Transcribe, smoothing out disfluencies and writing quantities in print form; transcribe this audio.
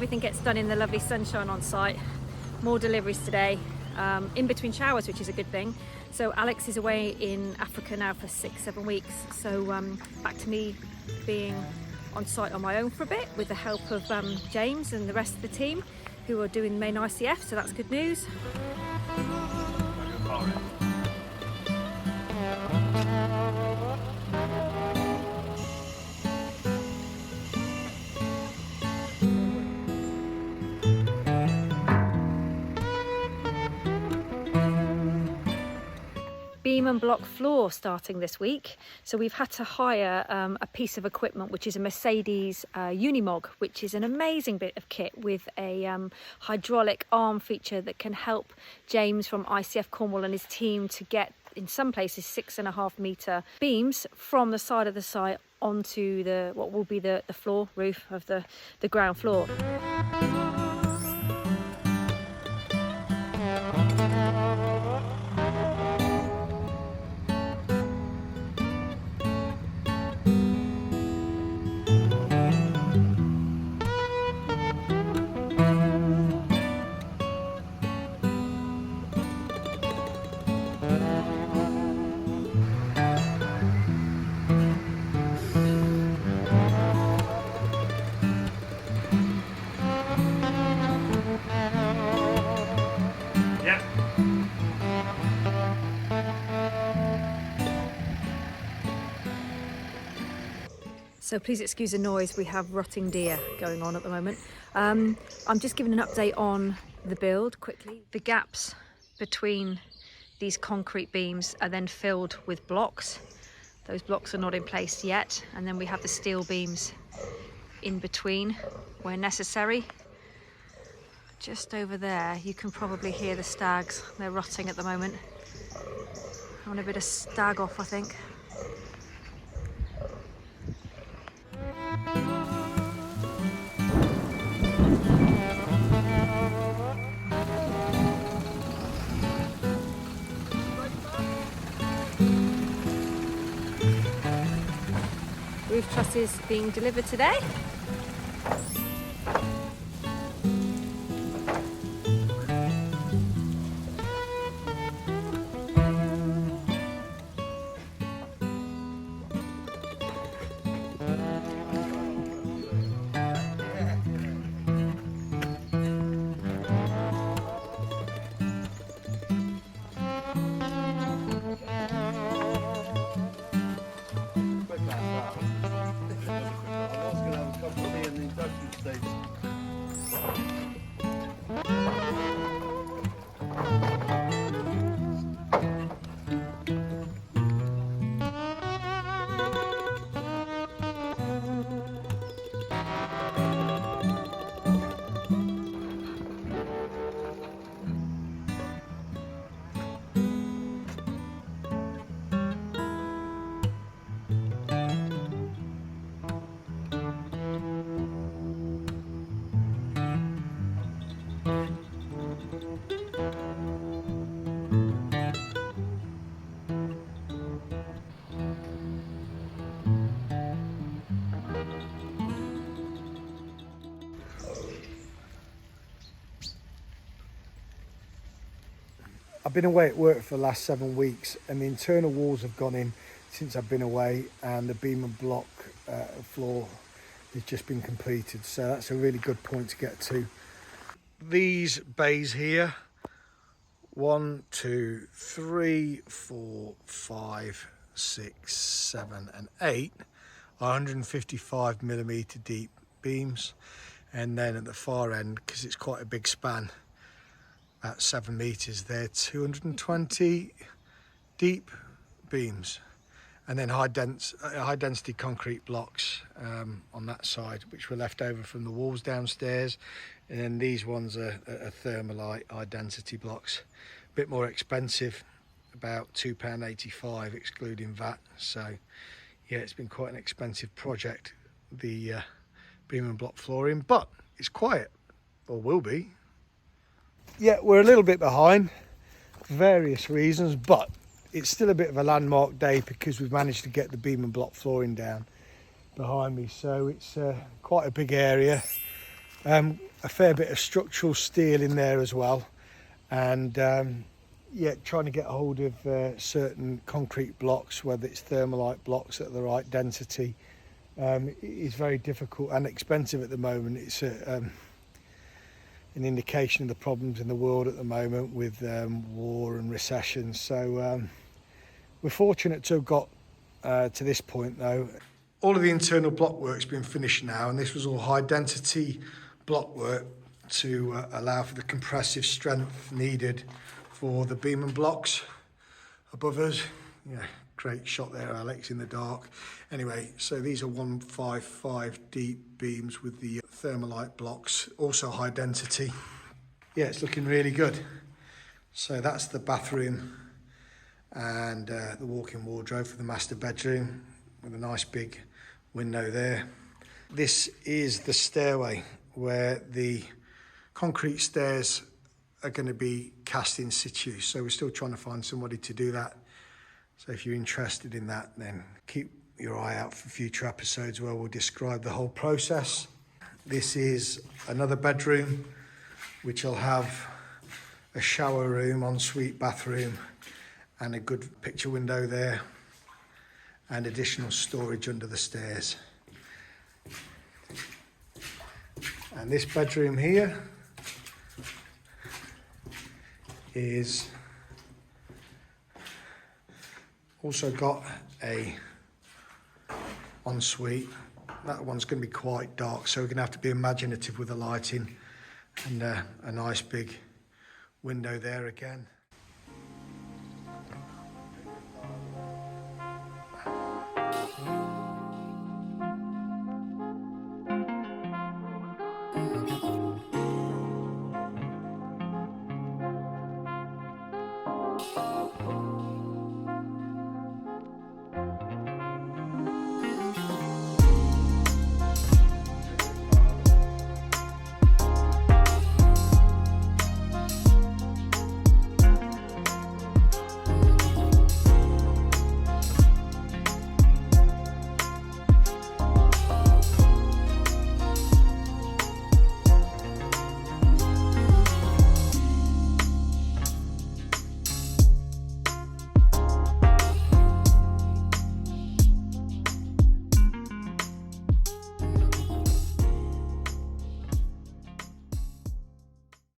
everything gets done in the lovely sunshine on site. More deliveries today, in between showers, which is a good thing. So Alex is away in Africa now for 6-7 weeks. So back to me being on site on my own for a bit with the help of James and the rest of the team who are doing main ICF, so that's good news. Beam and block floor starting this week, so we've had to hire a piece of equipment which is a Mercedes Unimog, which is an amazing bit of kit with a hydraulic arm feature that can help James from ICF Cornwall and his team to get, in some places, 6.5 metre beams from the side of the site onto the what will be the floor roof of the ground floor. So please excuse the noise, we have rotting deer going on at the moment. I'm just giving an update on the build quickly. The gaps between these concrete beams are then filled with blocks. Those blocks are not in place yet. And then we have the steel beams in between where necessary. Just over there, you can probably hear the stags. They're rotting at the moment. Having a bit of stag off, I think. Roof trusses being delivered today. I've been away at work for the last 7 weeks and the internal walls have gone in since I've been away, and the beam and block floor has just been completed, so that's a really good point to get to. These bays here, 1, 2, 3, 4, 5, 6, 7 and 8 are 155mm deep beams, and then at the far end, because it's quite a big span, about 7 metres, they're 220 deep beams, and then high density concrete blocks on that side, which were left over from the walls downstairs, and then these ones are thermalite high density blocks, a bit more expensive, about £2.85 excluding VAT. So yeah, it's been quite an expensive project, the beam and block flooring, but it's quiet, or will be. Yeah, we're a little bit behind for various reasons, but it's still a bit of a landmark day because we've managed to get the beam and block flooring down behind me. So it's quite a big area, A fair bit of structural steel in there as well, and yeah, trying to get hold of certain concrete blocks, whether it's thermalite blocks at the right density, is very difficult and expensive at the moment. It's an indication of the problems in the world at the moment with war and recession. So we're fortunate to have got to this point though. All of the internal block work's been finished now, and this was all high density block work to allow for the compressive strength needed for the beam and blocks above us. Yeah, great shot there, Alex, in the dark. Anyway, so these are 155 deep beams with the thermalite blocks, also high density. Yeah, it's looking really good. So that's the bathroom and the walk-in wardrobe for the master bedroom with a nice big window there. This is the stairway where the concrete stairs are going to be cast in situ, so we're still trying to find somebody to do that. So if you're interested in that, then keep your eye out for future episodes where we'll describe the whole process. This is another bedroom which will have a shower room, ensuite bathroom, and a good picture window there, and additional storage under the stairs. And this bedroom here is also got a ensuite. That one's going to be quite dark, so we're going to have to be imaginative with the lighting, and a nice big window there again.